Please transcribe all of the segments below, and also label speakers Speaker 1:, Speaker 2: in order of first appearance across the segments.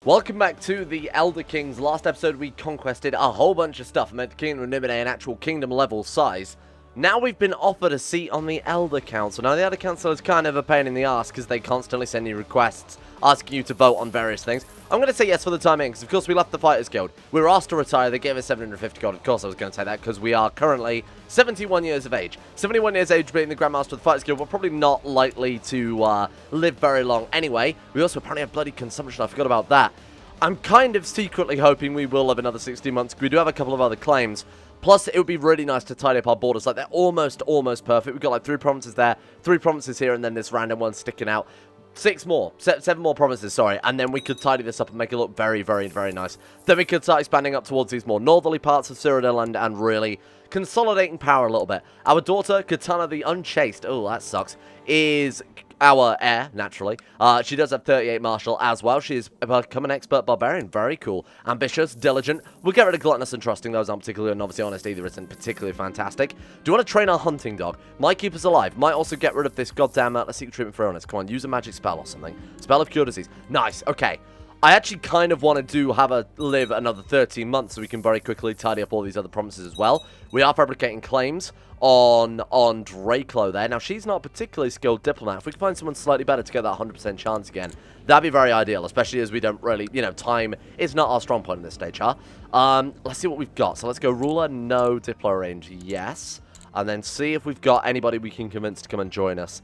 Speaker 1: Welcome back to the Elder Kings. Last episode we conquested a whole bunch of stuff, made the Kingdom of Nimine an actual kingdom level size. Now we've been offered a seat on the Elder Council. Now the Elder Council is kind of a pain in the ass because they constantly send you requests asking you to vote on various things. I'm going to say yes for the time being because of course we left the Fighters Guild. We were asked to retire, they gave us 750 gold. Of course I was going to say that because we are currently 71 years of age. 71 years of age being the Grandmaster of the Fighters Guild, we're probably not likely to live very long anyway. We also apparently have bloody consumption, I forgot about that. I'm kind of secretly hoping we will live another 16 months because we do have a couple of other claims. Plus, it would be really nice to tidy up our borders. Like, they're almost perfect. We've got, like, 3 provinces there, 3 provinces here, and then this random one sticking out. 7 more provinces, sorry. And then we could tidy this up and make it look very, very, very nice. Then we could start expanding up towards these more northerly parts of Cyrodiil and really consolidating power a little bit. Our daughter, Katana the Unchaste, oh, that sucks, is our heir, naturally. She does have 38 martial as well. She is become an expert barbarian. Very cool. Ambitious, diligent. We'll get rid of gluttonous and trusting. Those aren't particularly, and obviously honest either isn't particularly fantastic. Do you want to train our hunting dog? Might keep us alive. Might also get rid of this goddamn secret treatment for illness. Come on, use a magic spell or something. Spell of cure disease. Nice. Okay. I actually kind of wanted to live another 13 months so we can very quickly tidy up all these other promises as well. We are fabricating claims on Draclo there. Now, she's not a particularly skilled diplomat. If we can find someone slightly better to get that 100% chance again, that'd be very ideal, especially as we don't really, you know, time is not our strong point in this stage, huh? Let's see what we've got. So let's go ruler, no, diplo range, yes. And then see if we've got anybody we can convince to come and join us.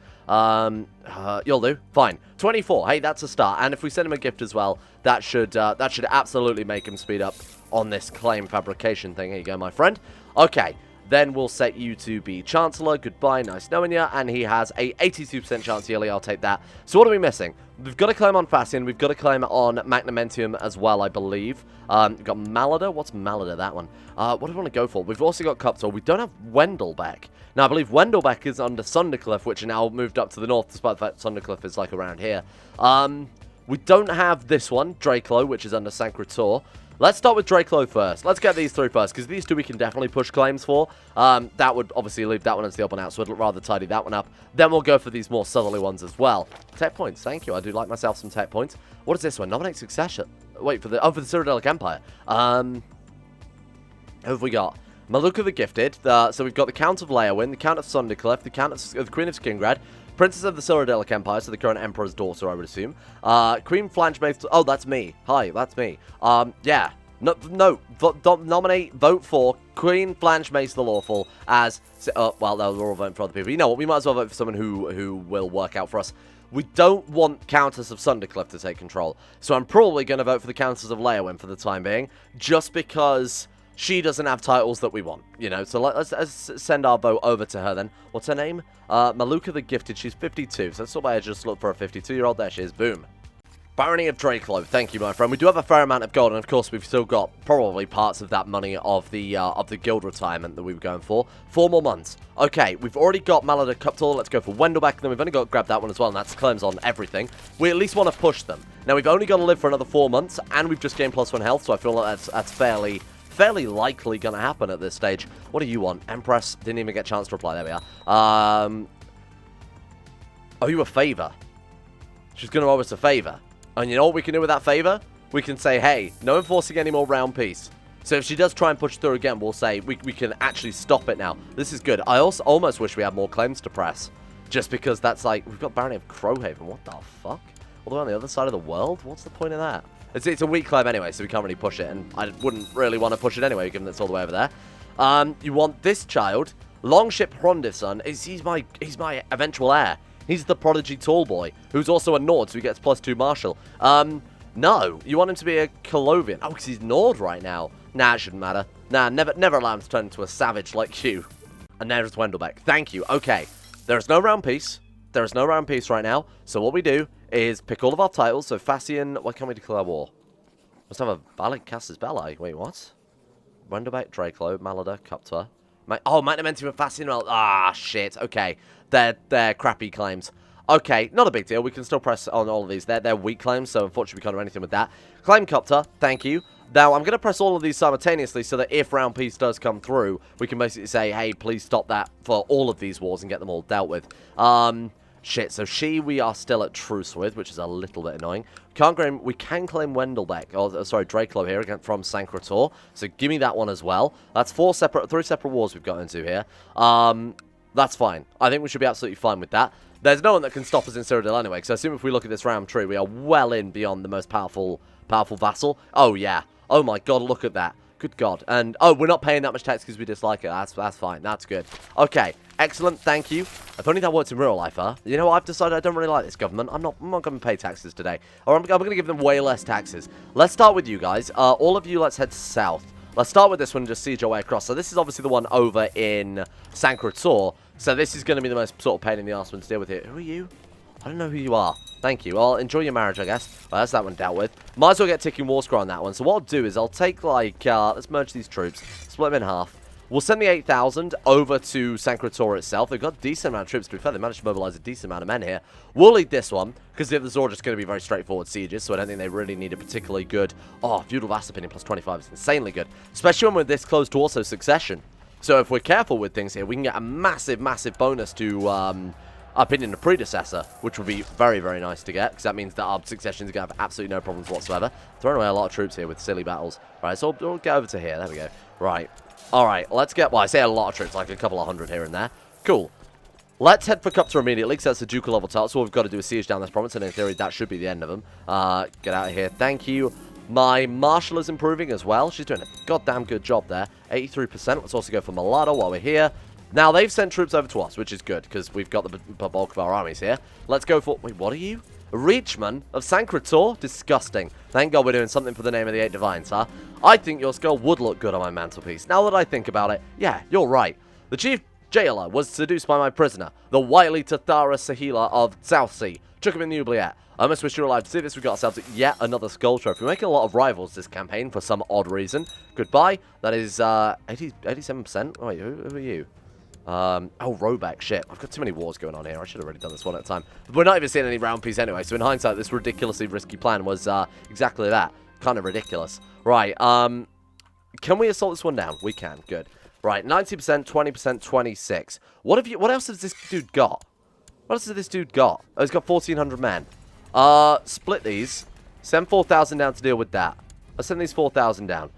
Speaker 1: You'll do. Fine. 24. Hey, that's a start. And if we send him a gift as well, that should absolutely make him speed up on this claim fabrication thing. Here you go, my friend. Okay. Then we'll set you to be Chancellor. Goodbye. Nice knowing you. And he has a 82% chance yearly. I'll take that. So what are we missing? We've got a claim on Fascian. We've got a claim on Magnamentium as well, I believe. We've got Malada. What's Malada? That one. What do we want to go for? We've also got Cuptor. We don't have Wendelbeck. Now, I believe Wendelbeck is under Sundercliff, which are now moved up to the north, despite the fact Sundercliff is, like, around here. We don't have this one, Draclo, which is under Sancretor. Let's start with Draclo first. Let's get these 3 first, because these 2 we can definitely push claims for. That would obviously leave that one as the odd one out, so I'd rather tidy that one up. Then we'll go for these more southerly ones as well. Tech points, thank you. I do like myself some tech points. What is this one? Nominate succession. Wait, for the Cyrodiilic Empire. Who have we got? Maluka the Gifted. So we've got the Count of Leowyn, the Count of Sundercliff, the Count of the Queen of Skingrad, Princess of the Cyrodiilic Empire, so the current Emperor's daughter, I would assume. Queen Flangemaid. Oh, that's me. Hi, that's me. Yeah. No, nominate, vote for Queen Flangemaid the Lawful as... well, no, we're all voting for other people. You know what? We might as well vote for someone who will work out for us. We don't want Countess of Sundercliff to take control. So I'm probably going to vote for the Countess of Leowyn for the time being, just because she doesn't have titles that we want, you know. So let's send our vote over to her then. What's her name? Maluka the Gifted. She's 52, so that's all I just look for a 52-year-old. There she is. Boom. Barony of Draclo. Thank you, my friend. We do have a fair amount of gold, and of course we've still got probably parts of that money of the guild retirement that we were going for. 4 more months. Okay, we've already got Malada Cuptor. Let's go for Wendelbeck, and then we've only got to grab that one as well, and that's claims on everything. We at least want to push them. Now, we've only got to live for another 4 months, and we've just gained +1 health, so I feel like that's fairly likely going to happen at this stage. What do you want? Empress. Didn't even get a chance to reply. There we are. Owe you a favor. She's going to owe us a favor. And you know what we can do with that favor? We can say, hey, no enforcing any more round peace. So if she does try and push through again, we'll say we can actually stop it now. This is good. I also almost wish we had more claims to press. Just because that's like, we've got Barony of Crowhaven. What the fuck? All the way on the other side of the world? What's the point of that? It's a weak claim anyway, so we can't really push it. And I wouldn't really want to push it anyway, given it's all the way over there. You want this child, Longship Hrondison. He's my eventual heir. He's the prodigy tall boy, who's also a Nord, so he gets +2 martial. No. You want him to be a Colovian. Oh, because he's Nord right now. Nah, it shouldn't matter. Nah, never allow him to turn into a savage like you. And there's Wendelbeck. Thank you. Okay. There is no round peace. There is no round peace right now. So what we do is pick all of our titles. So Fascian, why can't we declare war? Must have a valid Casus Belli. Wait, what? Wendelbeck, Draclo, Malada, Cuptor. Magnamentium and Fascian. Ah, shit. Okay. They're crappy claims. Okay, not a big deal. We can still press on all of these. They're weak claims, so unfortunately we can't do anything with that. Claim Cuptor, thank you. Now, I'm going to press all of these simultaneously so that if round peace does come through, we can basically say, hey, please stop that for all of these wars and get them all dealt with. Shit, so we are still at truce with, which is a little bit annoying. We can claim Wendelbeck, Draclo here again from Sancretor. So give me that one as well. That's three separate wars we've got into here. That's fine. I think we should be absolutely fine with that. There's no one that can stop us in Cyrodiil anyway, because I assume if we look at this round tree, we are well in beyond the most powerful vassal. Oh, yeah. Oh, my God, look at that. Good God. And, oh, we're not paying that much tax because we dislike it. That's fine. That's good. Okay. Excellent. Thank you. If only that works in real life, huh? You know what? I've decided I don't really like this government. I'm not going to pay taxes today. Or I'm going to give them way less taxes. Let's start with you guys. All of you, let's head south. Let's start with this one and just siege our way across. So this is obviously the one over in Sancretor. So this is going to be the most sort of pain in the arse one to deal with here. Who are you? I don't know who you are. Thank you. Well, enjoy your marriage, I guess. Well, that's that one dealt with. Might as well get ticking war score on that one. So what I'll do is I'll take, like, let's merge these troops. Split them in half. We'll send the 8,000 over to Sancretor itself. They've got a decent amount of troops, to be fair. They managed to mobilize a decent amount of men here. We'll lead this one, because the others are just going to be very straightforward sieges, so I don't think they really need a particularly good... Oh, feudal vassal opinion plus 25 is insanely good. Especially when we're this close to also succession. So if we're careful with things here, we can get a massive, massive bonus to... opinion of predecessor, which would be very, very nice to get, because that means that our succession is going to have absolutely no problems whatsoever. Throwing away a lot of troops here with silly battles. Right, so we'll get over to here. There we go. Right. Alright, let's get... Well, I say a lot of troops, like a couple of hundred here and there. Cool. Let's head for Cupter immediately, because that's a ducal level tile, so all we've got to do is siege down this province, and in theory, that should be the end of them. Get out of here. Thank you. My Marshal is improving as well. She's doing a goddamn good job there. 83%. Let's also go for Malada while we're here. Now, they've sent troops over to us, which is good, because we've got the bulk of our armies here. Let's go for... Wait, what are you? A Reachman of Sancretor? Disgusting. Thank God we're doing something for the name of the 8 Divines, huh? I think your skull would look good on my mantelpiece. Now that I think about it, yeah, you're right. The chief jailer was seduced by my prisoner, the wily Tathara Sahila of Southsea. Took him in the oubliette. I almost wish you were alive to see this. We've got ourselves yet another skull trophy. We're making a lot of rivals this campaign for some odd reason. Goodbye. That is 87%. Wait, who are you? Oh, Roback, shit. I've got too many wars going on here. I should have already done this one at a time. But we're not even seeing any round piece anyway, so in hindsight, this ridiculously risky plan was exactly that. Kind of ridiculous. Right, can we assault this one down? We can, good. Right, 90%, 20%, 26. What else has this dude got? What else has this dude got? Oh, he's got 1,400 men. Split these. Send 4,000 down to deal with that. Let's send these 4,000 down.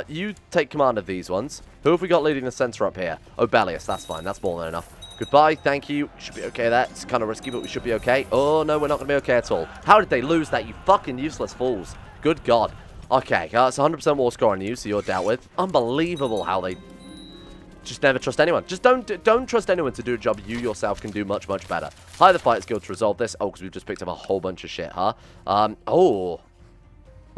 Speaker 1: You take command of these ones. Who have we got leading the center up here? Obelius, that's fine. That's more than enough. Goodbye, thank you. Should be okay there. It's kind of risky, but we should be okay. Oh, no, we're not going to be okay at all. How did they lose that, you fucking useless fools? Good God. Okay, it's 100% war score on you, so you're dealt with. Unbelievable how they... Just never trust anyone. Just don't trust anyone to do a job you yourself can do much, much better. Hire the Fighters Guild to resolve this. Oh, because we've just picked up a whole bunch of shit, huh? Oh...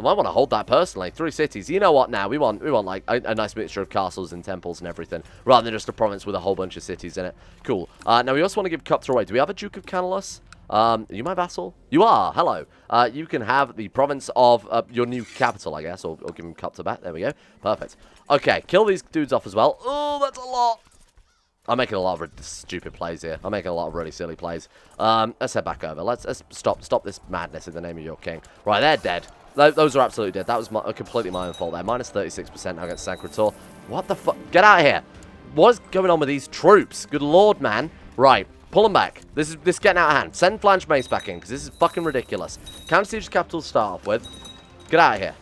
Speaker 1: I might want to hold that personally. 3 cities. You know what now? We want like a nice mixture of castles and temples and everything, rather than just a province with a whole bunch of cities in it. Cool. Now we also want to give Cupter away. Do we have a Duke of Canalus? Are you my vassal? You are. Hello. You can have the province of your new capital, I guess, or give him Cupter back. There we go. Perfect. Okay, kill these dudes off as well. Oh, that's a lot. I'm making a lot of stupid plays here. I'm making a lot of really silly plays. Let's head back over. Let's stop this madness in the name of your king. Right, they're dead. Those are absolutely dead. That was completely my own fault there. Minus 36% now against Sancretor. What the fuck? Get out of here. What is going on with these troops? Good lord, man. Right. Pull them back. This is getting out of hand. Send Flange Mace back in, because this is fucking ridiculous. Counter siege capital to start off with. Get out of here.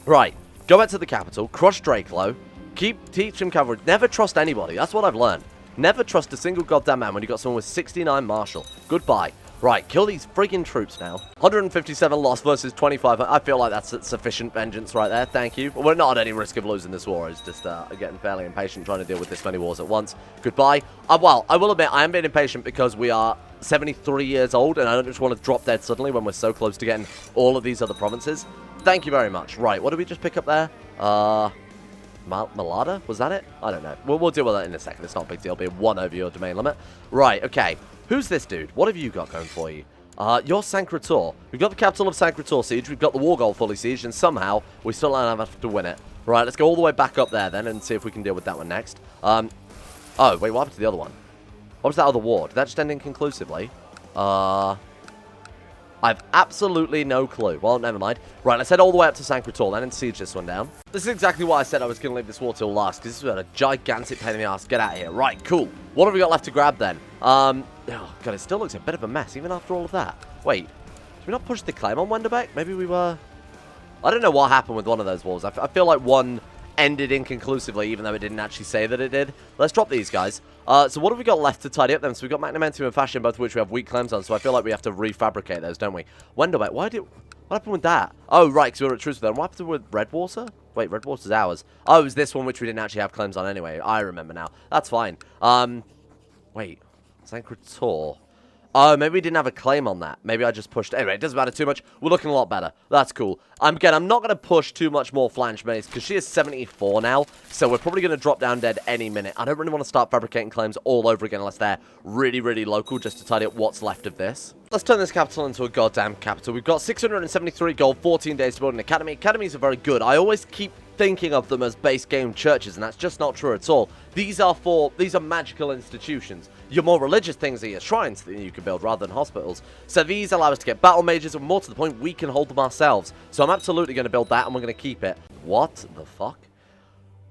Speaker 1: Right. Go back to the capital. Crush Draclo. Teach him cavalry. Never trust anybody. That's what I've learned. Never trust a single goddamn man when you got someone with 69 martial. Goodbye. Right, kill these freaking troops now. 157 lost versus 25. I feel like that's sufficient vengeance right there. Thank you. We're not at any risk of losing this war. It's just getting fairly impatient trying to deal with this many wars at once. Goodbye. Well, I will admit, I am being impatient because we are 73 years old, and I don't just want to drop dead suddenly when we're so close to getting all of these other provinces. Thank you very much. Right, what did we just pick up there? Malada? Was that it? I don't know. We'll deal with that in a second. It's not a big deal. It'll be 1 over your domain limit. Right, okay. Who's this dude? What have you got going for you? You're Sancretor. We've got the capital of Sancretor siege. We've got the war goal fully sieged, and somehow we still don't have to win it. Right, let's go all the way back up there then and see if we can deal with that one next. Oh, wait, what happened to the other one? What was that other war? Did that just end inconclusively? I've absolutely no clue. Well, never mind. Right, let's head all the way up to Sancretor then and siege this one down. This is exactly why I said I was going to leave this war till last, because this was a gigantic pain in the ass. Get out of here. Right, cool. What have we got left to grab then? Oh, God, it still looks a bit of a mess, even after all of that. Wait, did we not push the claim on Wenderbeck? Maybe we were... I don't know what happened with one of those walls. I feel like one ended inconclusively, even though it didn't actually say that it did. Let's drop these guys. So what have we got left to tidy up then? So we've got Magnementum and Fashion, both of which we have weak claims on, so I feel like we have to refabricate those, don't we? Wenderbeck, what happened with that? Oh, right, because we were at truce with them. What happened with Redwater? Wait, Redwater's ours. Oh, it was this one which we didn't actually have claims on anyway. I remember now. That's fine. Wait. Cyrodiil. Oh, maybe we didn't have a claim on that. Maybe I just pushed... Anyway, it doesn't matter too much. We're looking a lot better. That's cool. Again, I'm not going to push too much more Flange Mace, because she is 74 now, so we're probably going to drop down dead any minute. I don't really want to start fabricating claims all over again unless they're really, really local, just to tidy up what's left of this. Let's turn this capital into a goddamn capital. We've got 673 gold, 14 days to build an academy. Academies are very good. I always keep thinking of them as base game churches, and that's just not true at all. These are magical institutions. Your more religious things are your shrines that you can build rather than hospitals. So these allow us to get battle mages, and more to the point, we can hold them ourselves. So I'm absolutely going to build that, and we're going to keep it. What the fuck?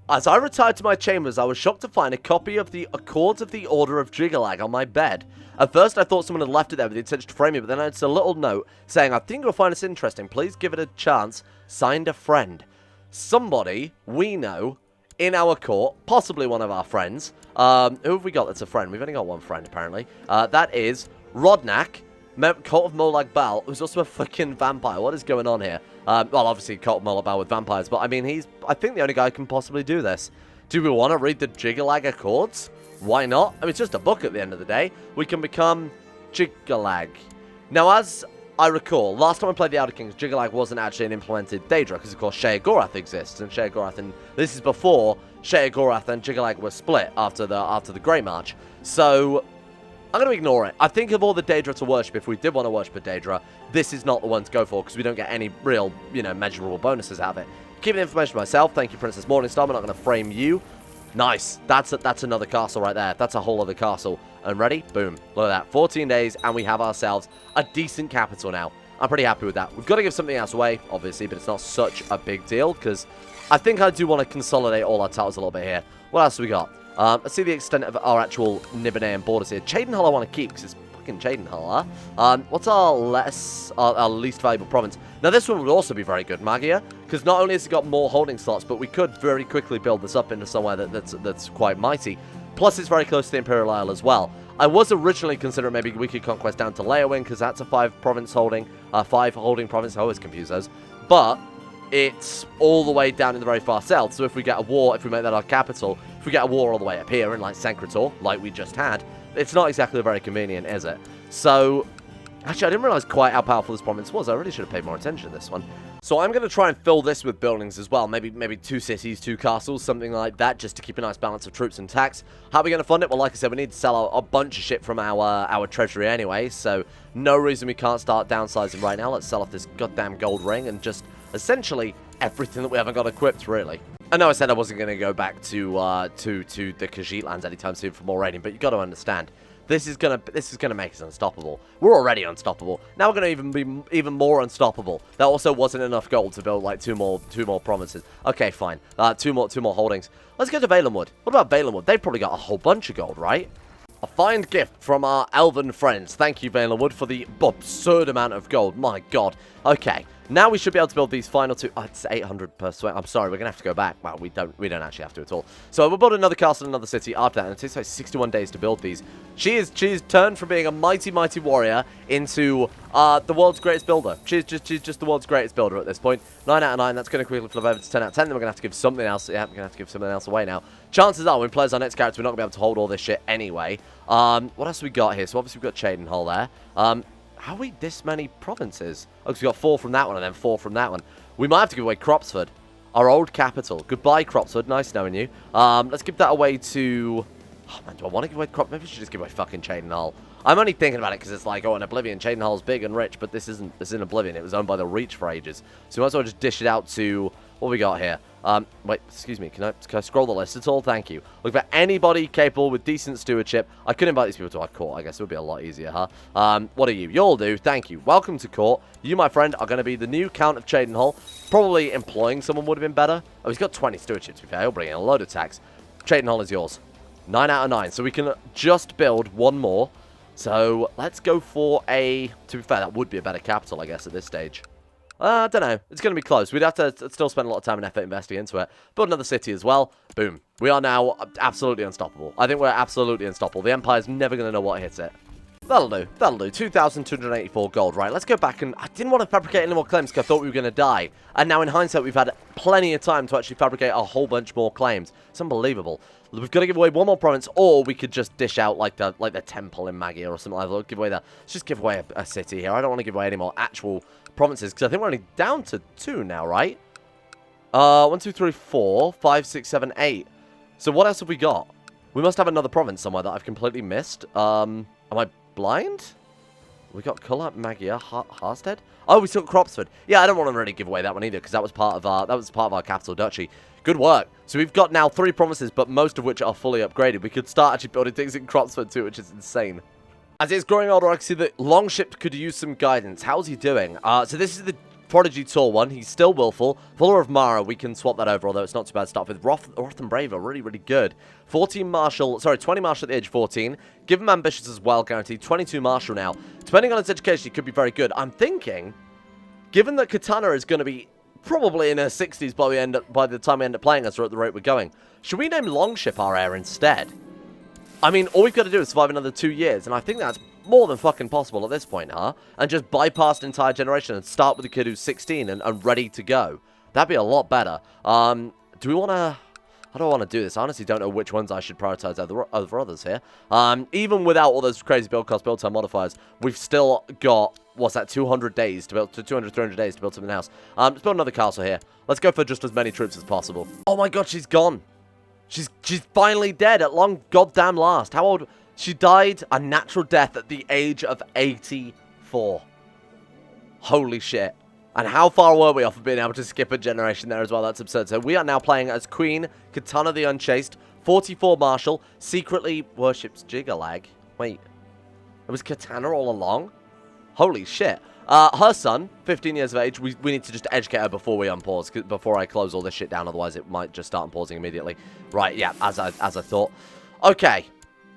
Speaker 1: As I retired to my chambers, I was shocked to find a copy of the Accords of the Order of Jyggalag on my bed. At first, I thought someone had left it there with the intention to frame it, but then I noticed a little note saying, "I think you'll find this interesting. Please give it a chance. Signed, a friend." Somebody we know in our court, possibly one of our friends. Who have we got that's a friend? We've only got one friend, apparently. That is Rodnak, Cult of Molag Bal, who's also a freaking vampire. What is going on here? Well, obviously, Cult of Molag Bal with vampires, but I mean, he's, I think, the only guy who can possibly do this. Do we want to read the Jyggalag Accords? Why not? I mean, it's just a book at the end of the day. We can become Jyggalag. Now, as I recall, last time I played the Outer Kings, Jyggalag wasn't actually an implemented Daedra, because of course Sheogorath exists, and Sheogorath, and this is before Sheogorath and Jyggalag were split after the Grey March. So I'm going to ignore it. I think of all the Daedra to worship, if we did want to worship a Daedra, this is not the one to go for, because we don't get any real, measurable bonuses out of it. Keeping the information myself. Thank you, Princess Morningstar. We're not going to frame you. Nice. That's another castle right there. That's a whole other castle. And ready? Boom. Look at that. 14 days, and we have ourselves a decent capital now. I'm pretty happy with that. We've got to give something else away, obviously, but it's not such a big deal, because I think I do want to consolidate all our titles a little bit here. What else have we got? Let's see the extent of our actual Nibanaean borders here. Cheydinhal I want to keep, because it's fucking Cheydinhal, huh? What's our least valuable province? Now, this one would also be very good, Magia, because not only has it got more holding slots, but we could very quickly build this up into somewhere that's quite mighty. Plus, it's very close to the Imperial Isle as well. I was originally considering maybe we could conquest down to Leowin, because that's a 5 holding province. I always confuse those. But it's all the way down in the very far south, so if we get a war, if we make that our capital, if we get a war all the way up here in, like, Congenital, like we just had, it's not exactly very convenient, is it? So, actually, I didn't realize quite how powerful this province was. I really should have paid more attention to this one. So I'm going to try and fill this with buildings as well. Maybe 2 cities, 2 castles, something like that, just to keep a nice balance of troops and tax. How are we going to fund it? Well, like I said, we need to sell a bunch of shit from our treasury anyway, so no reason we can't start downsizing right now. Let's sell off this goddamn gold ring and just essentially everything that we haven't got equipped, really. I know I said I wasn't going to go back to the Khajiit lands anytime soon for more raiding, but you got to understand. This is gonna make us unstoppable. We're already unstoppable. Now we're gonna even be even more unstoppable. That also wasn't enough gold to build like two more provinces. Okay, fine. Two more holdings. Let's go to Valenwood. What about Valenwood? They've probably got a whole bunch of gold, right? A fine gift from our elven friends. Thank you, Valenwood, for the absurd amount of gold. My God. Okay. Now we should be able to build these final 2. Oh, it's 800 per sweat. I'm sorry, we're gonna have to go back. Well, we don't actually have to at all. So we'll build another castle in another city after that, and it takes like 61 days to build these. She's turned from being a mighty warrior into the world's greatest builder. She's just the world's greatest builder at this point. 9 out of 9. That's gonna quickly flip over to 10 out of 10. Then we're gonna have to give something else. Yeah, we're gonna have to give something else away now. Chances are, when players our next character, we're not gonna be able to hold all this shit anyway. What else have we got here? So obviously we've got Cheydinhal there. How are we this many provinces? Oh, because we got 4 from that one and then 4 from that one. We might have to give away Cropsford, our old capital. Goodbye, Cropsford. Nice knowing you. Let's give that away to... Oh, man, do I want to give away Cropsford? Maybe we should just give away fucking Cheydinhal. I'm only thinking about it because it's like, oh, in Oblivion, Cheydinhal's big and rich, but this isn't. This is in Oblivion. It was owned by the Reach for ages. So we might as well just dish it out to... What we got here? Wait, excuse me. Can I scroll the list at all? Thank you. Look for anybody capable with decent stewardship. I could invite these people to our court. I guess it would be a lot easier, huh? What are you? You'll do. Thank you. Welcome to court. You, my friend, are going to be the new Count of Cheydinhal. Probably employing someone would have been better. Oh, he's got 20 stewardship, to be fair. He'll bring in a load of tax. Cheydinhal is yours. 9 out of 9. So we can just build one more. So let's go for a... To be fair, that would be a better capital, I guess, at this stage. I don't know. It's going to be close. We'd have to still spend a lot of time and effort investing into it. Build another city as well. Boom. We are now absolutely unstoppable. I think we're absolutely unstoppable. The Empire's never going to know what hits it. That'll do. That'll do. 2,284 gold. Right, let's go back and... I didn't want to fabricate any more claims because I thought we were going to die. And now in hindsight, we've had plenty of time to actually fabricate a whole bunch more claims. It's unbelievable. We've got to give away one more province, or we could just dish out like the temple in Magia or something like that. Give away that. Let's just give away a city here. I don't want to give away any more actual provinces because I think we're only down to 2 now, right? 1, 2, 3, 4, 5, 6, 7, 8. So what else have we got? We must have another province somewhere that I've completely missed. Am I blind? We got Colour, Magia, Harstead. Oh, we still got Cropsford. Yeah, I don't want to really give away that one either because that was part of our capital duchy. Good work. So we've got now 3 provinces, but most of which are fully upgraded. We could start actually building things in Cropsford too, which is insane. As it's growing older, I can see that Longship could use some guidance. How's he doing? So this is the Prodigy Tall one. He's still willful. Fuller of Mara, we can swap that over, although it's not too bad to start with. Roth and Brave are really, really good. 20 Marshal at the age of 14. Give him Ambitious as well, guaranteed. 22 Marshal now. Depending on his education, he could be very good. I'm thinking, given that Katana is going to be probably in her 60s by the time we end up playing us, or at the rate we're going, should we name Longship our heir instead? I mean, all we've got to do is survive another 2 years, and I think that's more than fucking possible at this point, huh? And just bypass an entire generation and start with a kid who's 16 and ready to go. That'd be a lot better. Do we want to... I don't want to do this. I honestly don't know which ones I should prioritize over others here. Even without all those crazy build cost, build time modifiers, we've still got, what's that, 200 days to build, 300 days to build something else. Let's build another castle here. Let's go for just as many troops as possible. Oh my god, she's gone. She's finally dead at long goddamn last. How old? She died a natural death at the age of 84. Holy shit. And how far were we off of being able to skip a generation there as well? That's absurd. So we are now playing as Queen Katana the Unchaste, 44 Marshal, secretly worships Jyggalag. Wait, it was Katana all along? Holy shit. Her son, 15 years of age, we need to just educate her before we unpause, before I close all this shit down, otherwise it might just start unpausing immediately. Right, yeah, as I thought. Okay.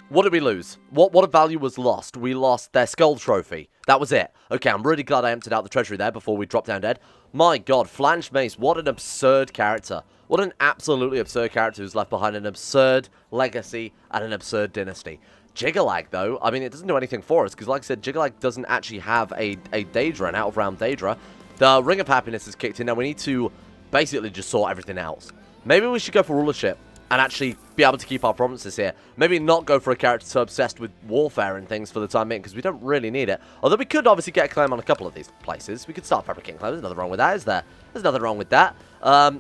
Speaker 1: What did we lose? What value was lost? We lost their skull trophy. That was it. Okay, I'm really glad I emptied out the treasury there before we dropped down dead. My god, Flanged Mace, what an absurd character. What an absolutely absurd character who's left behind an absurd legacy and an absurd dynasty. Jyggalag, though, I mean, it doesn't do anything for us, because like I said, Jyggalag doesn't actually have a Daedra, an out-of-round Daedra. The Ring of Happiness has kicked in. Now we need to basically just sort everything else. Maybe we should go for rulership and actually be able to keep our provinces here. Maybe not go for a character so obsessed with warfare and things for the time being, because we don't really need it. Although we could obviously get a claim on a couple of these places. We could start fabricating claims. There's nothing wrong with that, is there? There's nothing wrong with that.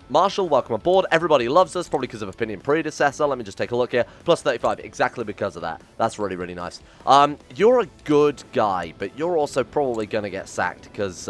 Speaker 1: Marshall, welcome aboard. Everybody loves us, probably because of Opinion Predecessor. Let me just take a look here. Plus 35, exactly because of that. That's really, really nice. You're a good guy, but you're also probably going to get sacked, because...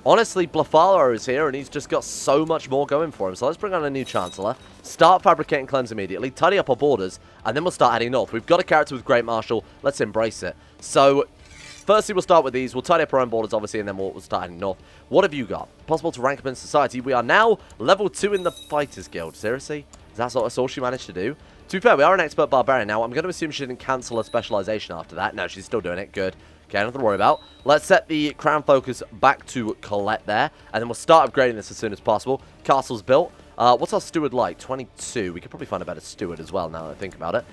Speaker 1: honestly, Blafalo is here, and he's just got so much more going for him. So let's bring on a new Chancellor, start fabricating claims immediately, tidy up our borders, and then we'll start heading north. We've got a character with Great Marshal. Let's embrace it. So, firstly, we'll start with these. We'll tidy up our own borders, obviously, and then we'll start heading north. What have you got? Possible to rank up in society. We are now level 2 in the Fighters Guild. Seriously? That's all she managed to do? To be fair, we are an expert barbarian now. I'm going to assume she didn't cancel her specialization after that. No, she's still doing it. Good. Okay, nothing to worry about. Let's set the crown focus back to Colette there, and then we'll start upgrading this as soon as possible. Castle's built. What's our steward like? 22. We could probably find a better steward as well now that I think about it.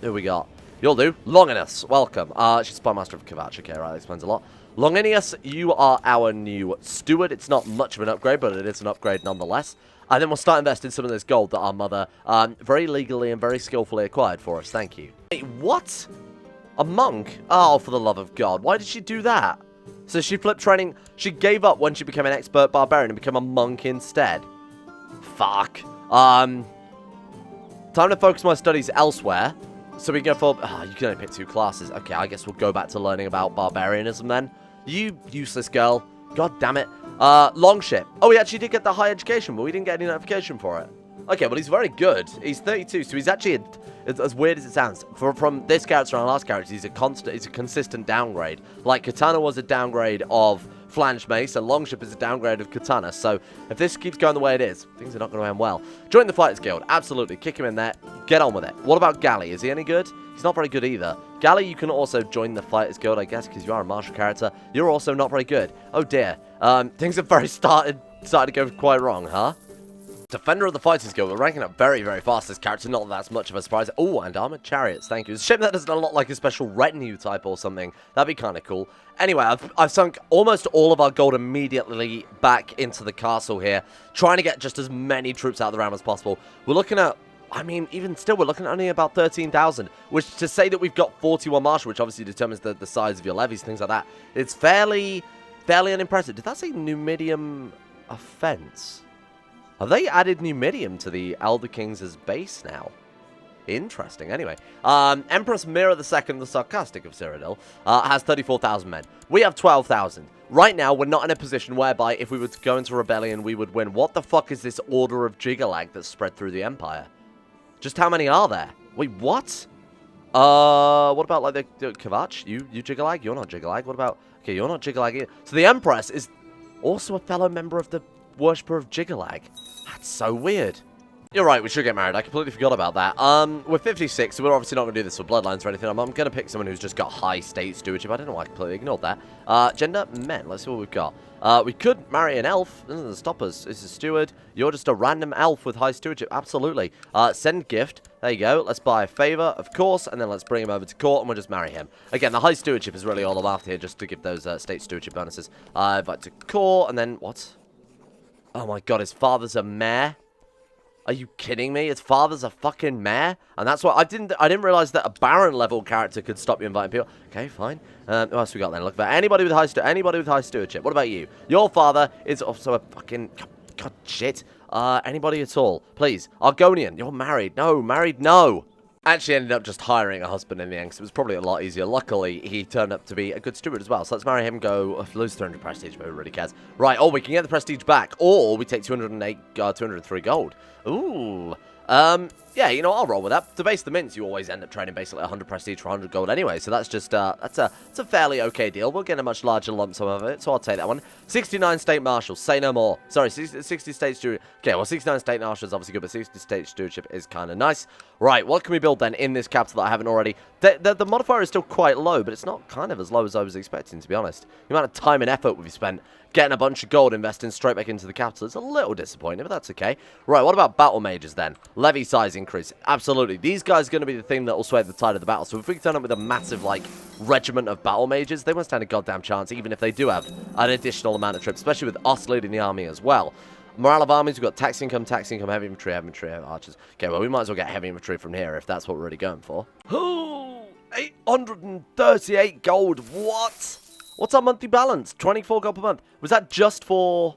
Speaker 1: Who we got? You'll do. Longinus, welcome. She's Spymaster of Kavach. Okay, right, that explains a lot. Longinus, you are our new steward. It's not much of an upgrade, but it is an upgrade nonetheless. And then we'll start investing some of this gold that our mother very legally and very skillfully acquired for us. Thank you. Wait, what? A monk? Oh, for the love of God. Why did she do that? So she flipped training. She gave up when she became an expert barbarian and became a monk instead. Fuck. Time to focus my studies elsewhere. So we go for... Oh, you can only pick 2 classes. Okay, I guess we'll go back to learning about barbarianism then. You useless girl. God damn it. Longship. Oh, we actually did get the high education, but we didn't get any notification for it. Okay, well, he's very good. He's 32, so he's actually, as weird as it sounds, from this character and our last character, he's a consistent downgrade. Like, Katana was a downgrade of flanged mace, and longship is a downgrade of katana. So if this keeps going the way it is, things are not going to end well. Join the Fighters Guild. Absolutely. Kick him in there. Get on with it. What about Galley? Is he any good? He's not very good either. Galley, you can also join the Fighters Guild, I guess, because you are a martial character. You're also not very good. Oh, dear. Things have started to go quite wrong, huh? Defender of the Fighters Guild. We're ranking up very, very fast this character. Not that that's much of a surprise. Oh, and Armored Chariots. Thank you. It's a shame that doesn't look like a special retinue type or something. That'd be kind of cool. Anyway, I've sunk almost all of our gold immediately back into the castle here, trying to get just as many troops out of the realm as possible. We're looking at, I mean, even still, we're looking at only about 13,000, which to say that we've got 41 martial, which obviously determines the size of your levies, things like that, it's fairly unimpressive. Did that say Numidium Offense? Have they added Numidium to the Elder Kings' base now? Interesting. Anyway, Empress Mira II, the Sarcastic of Cyrodiil, has 34,000 men. We have 12,000. Right now, we're not in a position whereby if we were to go into rebellion, we would win. What the fuck is this Order of Jyggalag that's spread through the Empire? Just how many are there? Wait, what? What about, like, the Kavach? You Jyggalag? You're not Jyggalag. What about... Okay, you're not Jyggalag either. So the Empress is also a fellow member of the Worshipper of Jyggalag. That's so weird. You're right, we should get married. I completely forgot about that. We're 56, so we're obviously not going to do this for bloodlines or anything. I'm going to pick someone who's just got high state stewardship. I don't know why I completely ignored that. Gender, men. Let's see what we've got. We could marry an elf. This doesn't stop us. This is steward. You're just a random elf with high stewardship. Absolutely. Send gift. There you go. Let's buy a favor, of course, and then let's bring him over to court, and we'll just marry him. Again, the high stewardship is really all I'm after here, just to give those state stewardship bonuses. Invite to court, and then what? Oh my god, his father's a mayor? Are you kidding me? His father's a fucking mayor? And that's why I didn't realize that a Baron level character could stop you inviting people. Okay, fine. Who else we got then? Look for anybody with high stewardship. What about you? Your father is also a fucking god shit. Anybody at all? Please. Argonian, you're married. No, married, no. Actually ended up just hiring a husband in the end, because it was probably a lot easier. Luckily, he turned up to be a good steward as well. So let's marry him, go lose 300 prestige, but who really cares? Right, we can get the prestige back, or we take 203 gold. Ooh. Yeah, you know, I'll roll with that. To base the mints, you always end up trading basically 100 prestige for 100 gold anyway, so that's just, that's a fairly okay deal. We'll get a much larger lump sum of it, so I'll take that one. 69 state marshals, say no more. Sorry, 60 state steward. Okay, well, 69 state marshals is obviously good, but 60 state stewardship is kind of nice. Right, what can we build then in this capital that I haven't already? The modifier is still quite low, but it's not kind of as low as I was expecting, to be honest. The amount of time and effort we've spent getting a bunch of gold investing straight back into the capital is a little disappointing, but that's okay. Right, what about battle mages then? Levy size increase. Absolutely. These guys are going to be the thing that will sway the tide of the battle. So if we can turn up with a massive, like, regiment of battle mages, they won't stand a goddamn chance, even if they do have an additional amount of troops, especially with us leading the army as well. Morale of armies, we've got tax income, heavy infantry, archers. Okay, well, we might as well get heavy infantry from here if that's what we're really going for. Oh, 838 gold. What? What's our monthly balance? 24 gold per month. Was that just for...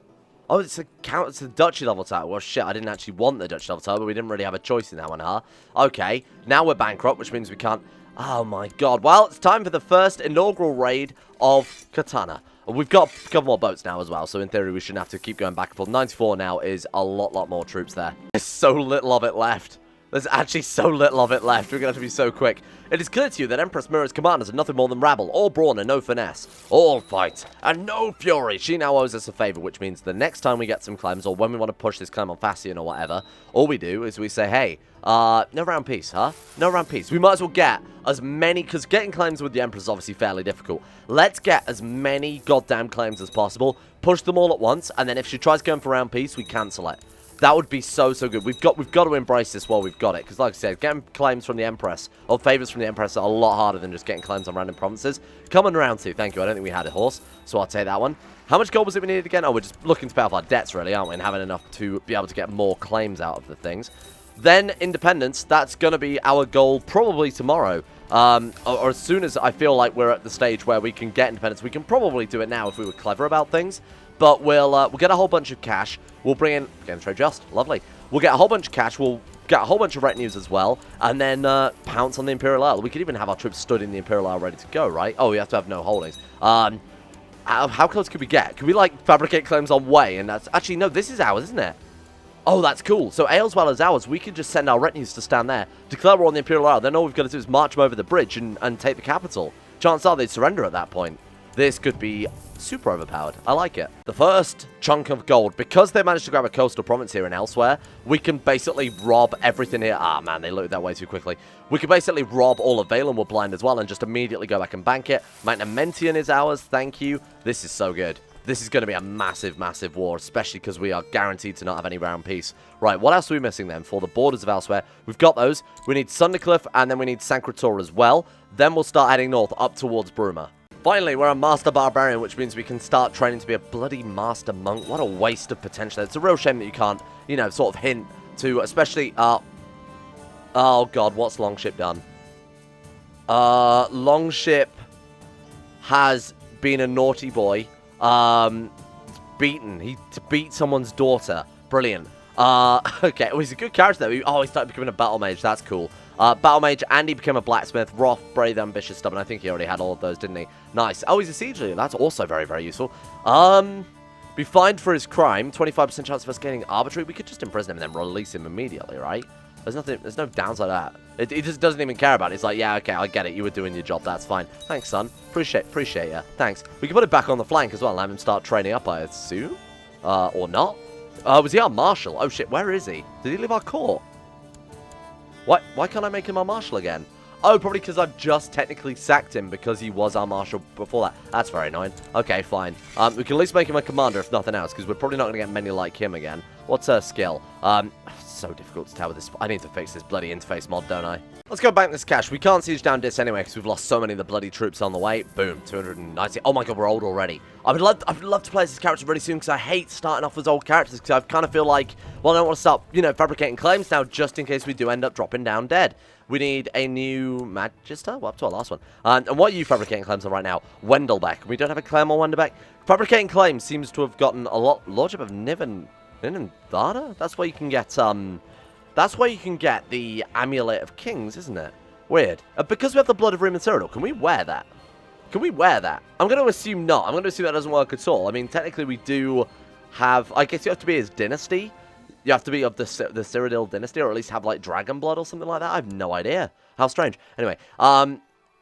Speaker 1: Oh, it's the duchy level title. Well, shit, I didn't actually want the duchy level title, but we didn't really have a choice in that one, huh? Okay, now we're bankrupt, which means we can't... Oh, my God. Well, it's time for the first inaugural raid of Katana. We've got a couple more boats now as well, so in theory we shouldn't have to keep going back and forth. 94 now is a lot more troops there. There's so little of it left. There's actually so little of it left. We're going to have to be so quick. It is clear to you that Empress Mira's commanders are nothing more than rabble, all brawn and no finesse, all fight and no fury. She now owes us a favor, which means the next time we get some claims, or when we want to push this claim on Fascian or whatever, all we do is we say, hey, no round peace, huh? No round peace. We might as well get as many, because getting claims with the Empress is obviously fairly difficult. Let's get as many goddamn claims as possible, push them all at once, and then if she tries going for round peace, we cancel it. That would be so good. We've got to embrace this while we've got it. Because like I said, getting claims from the Empress, or favors from the Empress, are a lot harder than just getting claims on random provinces. Coming round to, thank you. I don't think we had a horse, so I'll take that one. How much gold was it we needed again? Oh, we're just looking to pay off our debts, really, aren't we? And having enough to be able to get more claims out of the things. Then, independence. That's going to be our goal probably tomorrow. Or as soon as I feel like we're at the stage where we can get independence. We can probably do it now if we were clever about things. But we'll get a whole bunch of cash. We'll bring in... Again, trade just. Lovely. We'll get a whole bunch of cash. We'll get a whole bunch of retinues as well. And then pounce on the Imperial Isle. We could even have our troops stood in the Imperial Isle ready to go, right? Oh, we have to have no holdings. How close could we get? Could we, like, fabricate claims on way? And that's... Actually, no, this is ours, isn't it? Oh, that's cool. So, as well as ours, we could just send our retinues to stand there, declare war on the Imperial Isle. Then all we've got to do is march them over the bridge and take the capital. Chances are they'd surrender at that point. This could be super overpowered. I like it. The first chunk of gold, because they managed to grab a coastal province here and elsewhere, we can basically rob everything here. Ah, man, they looted that way too quickly. We can basically rob all of Valen Woodblind as well and just immediately go back and bank it. Magnamentian is ours, thank you. This is so good. This is going to be a massive, massive war, especially because we are guaranteed to not have any round peace. Right, what else are we missing then for the borders of elsewhere? We've got those. We need Sundercliff, and then we need Sancretor as well. Then we'll start heading north up towards Bruma. Finally, we're a Master Barbarian, which means we can start training to be a bloody Master Monk. What a waste of potential. It's a real shame that you can't, you know, sort of hint to, especially, oh god, what's Longship done? Longship has been a naughty boy. Beaten. He beat someone's daughter. Brilliant. Okay, well, he's a good character though. Oh, he started becoming a battle mage. That's cool. Battle mage, and he became a blacksmith. Wrath, brave, ambitious, stubborn. I think he already had all of those, didn't he? Nice. Oh, he's a siege leader. That's also very, very useful. Be fined for his crime. 25% chance of us getting arbitrary. We could just imprison him and then release him immediately, right? There's no downside to that. He just doesn't even care about it. He's like, yeah, okay, I get it. You were doing your job. That's fine. Thanks, son. Appreciate you. Thanks. We can put it back on the flank as well and have him start training up, I assume. Or not. Was he our marshal? Oh, shit. Where is he? Did he leave our court? Why can't I make him our marshal again? Oh, probably because I've just technically sacked him because he was our marshal before that. That's very annoying. Okay, fine. We can at least make him a commander if nothing else, because we're probably not going to get many like him again. What's her skill? So difficult to tell with this. I need to fix this bloody interface mod, don't I? Let's go bank this cash. We can't siege down Dis anyway, because we've lost so many of the bloody troops on the way. Boom, 290. Oh my god, we're old already. I would love to play as this character really soon, because I hate starting off as old characters, because I kind of feel like, well, I don't want to start, you know, fabricating claims now, just in case we do end up dropping down dead. We need a new Magister? Well, up to our last one. And what are you fabricating claims on right now? Wendelbeck. We don't have a claim on Wendelbeck. Fabricating claims seems to have gotten a lot. Lordship of Ninenthada? That's where you can get, that's where you can get the Amulet of Kings, isn't it? Weird. Because we have the Blood of Rim and Cyrodiil, can we wear that? Can we wear that? I'm going to assume not. I'm going to assume that doesn't work at all. I mean, technically we do have, I guess you have to be his dynasty. You have to be of the Cyrodiil dynasty, or at least have, like, dragon blood or something like that. I have no idea. How strange. Anyway,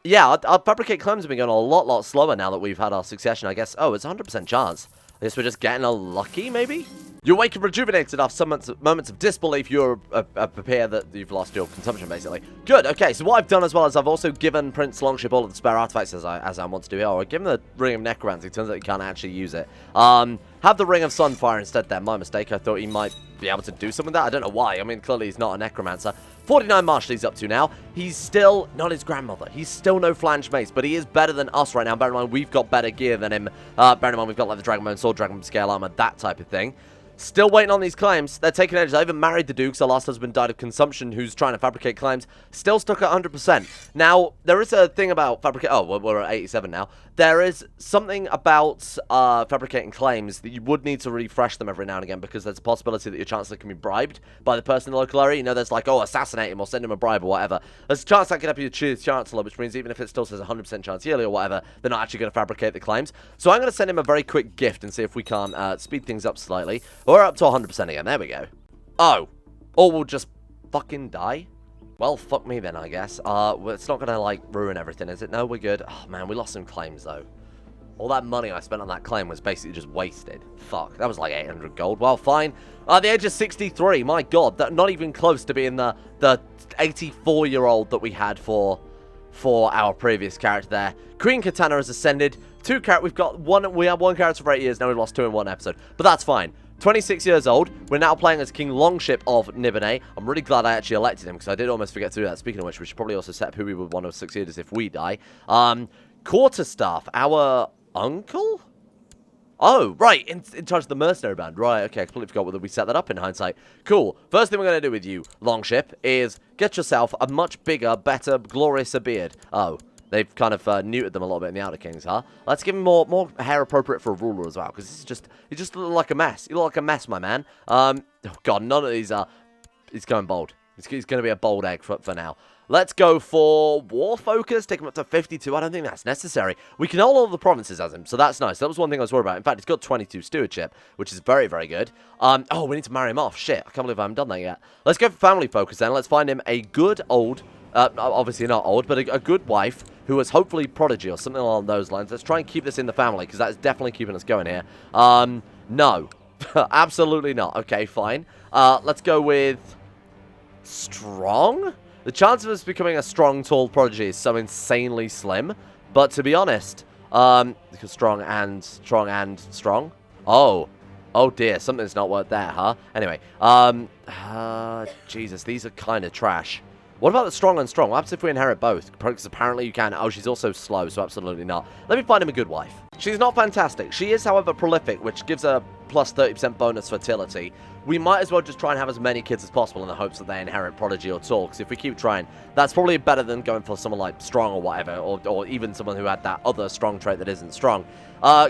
Speaker 1: yeah, our fabricate claims have been going a lot slower now that we've had our succession, I guess. Oh, it's 100% chance. I guess we're just getting unlucky, maybe? You awake and rejuvenated after some moments of disbelief. You're prepared that you've lost your consumption, basically. Good, okay, so what I've done as well is I've also given Prince Longship all of the spare artifacts as I want to do here. Or I've given the Ring of Necromancy. It turns out he can't actually use it. Have the Ring of Sunfire instead then. My mistake. I thought he might be able to do something with that. I don't know why. I mean, clearly he's not a necromancer. 49 marshal he's up to now. He's still not his grandmother. He's still no flange mace, but he is better than us right now. Bear in mind, we've got better gear than him. Bear in mind, we've got like the Dragonbone Sword, Dragonbone Scale Armor, that type of thing. Still waiting on these claims. They're taking edges. I even married the Dukes. Our last husband died of consumption, who's trying to fabricate claims. Still stuck at 100%. Now, there is a thing about fabricate. Oh, we're at 87 now. There is something about fabricating claims that you would need to refresh them every now and again, because there's a possibility that your chancellor can be bribed by the person in the local area. You know, there's like, oh, assassinate him or send him a bribe or whatever. There's a chance that could have you choose chancellor, which means even if it still says 100% chance yearly or whatever, they're not actually going to fabricate the claims. So I'm going to send him a very quick gift and see if we can speed things up slightly. We're up to 100% again. There we go. Oh. Or we'll just fucking die. Well, fuck me then, I guess. It's not gonna, like, ruin everything, is it? No, we're good. Oh, man, we lost some claims, though. All that money I spent on that claim was basically just wasted. Fuck, that was like 800 gold. Well, fine. At the age of 63, my god, not even close to being the 84-year-old that we had for our previous character there. Queen Katana has ascended. We had one character for 8 years, now we've lost 2 in one episode. But that's fine. 26 years old. We're now playing as King Longship of Nibene. I'm really glad I actually elected him, because I did almost forget to do that. Speaking of which, we should probably also set up who we would want to succeed as if we die. Quarterstaff, our uncle? Oh, right, in charge of the mercenary band. Right, okay, I completely forgot whether we set that up in hindsight. Cool. First thing we're going to do with you, Longship, is get yourself a much bigger, better, gloriouser beard. Oh. They've kind of neutered them a little bit in the Outer Kings, huh? Let's give him more hair appropriate for a ruler as well, because he just look like a mess. You look like a mess, my man. Oh god, none of these are. He's going bold. He's going to be a bold egg for now. Let's go for war focus. Take him up to 52. I don't think that's necessary. We can hold all the provinces as him, so that's nice. That was one thing I was worried about. In fact, he's got 22 stewardship, which is very, very good. Oh, we need to marry him off. Shit, I can't believe I haven't done that yet. Let's go for family focus then. Let's find him a good old, obviously not old, but a good wife who was hopefully Prodigy or something along those lines. Let's try and keep this in the family, because that is definitely keeping us going here. No. Absolutely not. Okay, fine. Let's go with strong? The chance of us becoming a strong, tall Prodigy is so insanely slim. But to be honest, because strong and strong. Oh dear, something's not worked there, huh? Anyway, Jesus, these are kind of trash. What about the strong and strong? What happens if we inherit both? Because apparently you can. Oh, she's also slow, so absolutely not. Let me find him a good wife. She's not fantastic. She is, however, prolific, which gives her plus 30% bonus fertility. We might as well just try and have as many kids as possible in the hopes that they inherit Prodigy or Tall, because if we keep trying, that's probably better than going for someone like Strong or whatever, or even someone who had that other strong trait that isn't strong.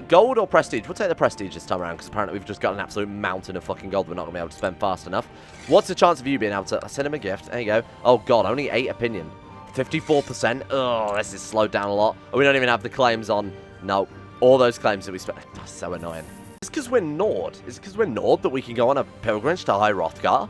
Speaker 1: Gold or Prestige? We'll take the Prestige this time around, because apparently we've just got an absolute mountain of fucking gold we're not going to be able to spend fast enough. What's the chance of you being able to send him a gift? There you go. Oh, God, only 8 opinion. 54%. Oh, this is slowed down a lot. Oh, we don't even have the claims on. No. All those claims that we spent. Oh, so annoying. Is it because we're Nord? Is it because we're Nord that we can go on a pilgrimage to High Hrothgar?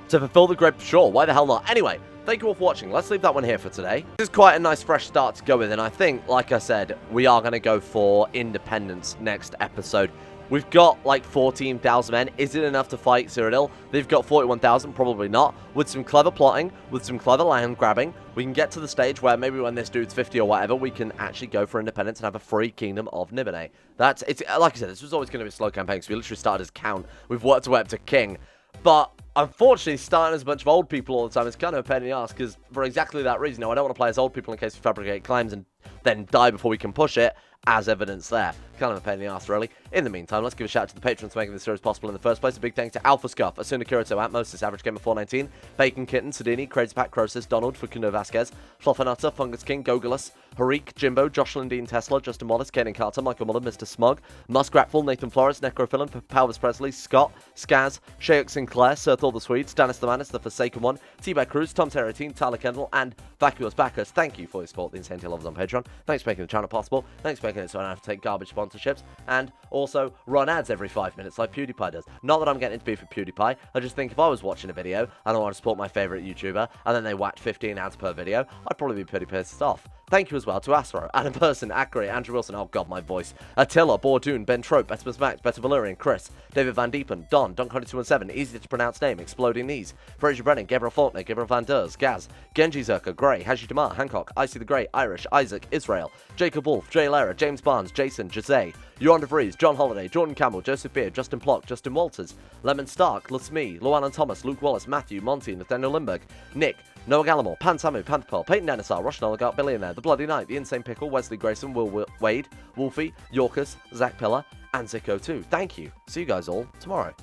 Speaker 1: To fulfill the great... Sure, why the hell not? Anyway, thank you all for watching. Let's leave that one here for today. This is quite a nice fresh start to go with, and I think, like I said, we are going to go for independence next episode. We've got, like, 14,000 men. Is it enough to fight Cyrodiil? They've got 41,000. Probably not. With some clever plotting, with some clever land grabbing, we can get to the stage where maybe when this dude's 50 or whatever, we can actually go for independence and have a free kingdom of Nibene. It's like I said, this was always going to be a slow campaign, because we literally started as Count. We've worked our way up to King. But unfortunately, starting as a bunch of old people all the time is kind of a pain in the ass, because for exactly that reason, I don't want to play as old people in case we fabricate claims and then die before we can push it, as evidence there. Kind of a pain in the ass, really. In the meantime, let's give a shout out to the patrons for making this series possible in the first place. A big thanks to Alpha Scuff, Asuna Kirito, Atmos, Average Gamer 419, Bacon Kitten, Sadini, Crazy Pack, Crosis, Donald, Facundo Vasquez, Fluffernutter, Fungus King, Gogolus, Harik, Jimbo, Jocelyn Dean Tesla, Justin Wallace, Kaden Carter, Michael Muller, Mr. Smug, Muskratful, Nathan Flores, Necrophilan, Powers Presley, Scott, Skaz, Shayuk Sinclair, Sir Thor the Swede, Stannis the Manus, The Forsaken One, T-Bag Cruz, Tom Terratine, Tyler Kendall, and Vacuous Backers. Thank you for your support, the Insane Tail Lovers on Patreon. Thanks for making the channel possible. Thanks for making it so I don't have to take garbage sponsorships, and also run ads every 5 minutes like PewDiePie does. Not that I'm getting into beef with PewDiePie, I just think if I was watching a video and I want to support my favourite YouTuber, and then they whacked 15 ads per video, I'd probably be pretty pissed off. Thank you as well to Astro, Adam Person, Akri, Andrew Wilson, oh god, my voice, Attila, Bordoon, Ben Trope, Betimus Max, Better Valerian, Chris, David Van Diepen, Don, Don217, easy to pronounce name, Exploding Knees, Fraser Brennan, Gabriel Faulkner, Gabriel Van Ders, Gaz, Genji Zerka, Gray, Haji Damar, Hancock, Icy the Grey, Irish, Isaac, Israel, Jacob Wolf, Jay Lara, James Barnes, Jason, Jose, Johan DeVries, John Holiday, Jordan Campbell, Joseph Beard, Justin Plock, Justin Walters, Lemon Stark, Lusme, Luan Thomas, Luke Wallace, Matthew, Monty, Nathaniel Limburg, Nick, Noah Gallimore, Pan Samu, Panther Pearl, Peyton Denisar, Russian Oligarch Billionaire, The Bloody Knight, The Insane Pickle, Wesley Grayson, Will Wade, Wolfie, Yorkus, Zach Pillar, and Zico 2. Thank you. See you guys all tomorrow.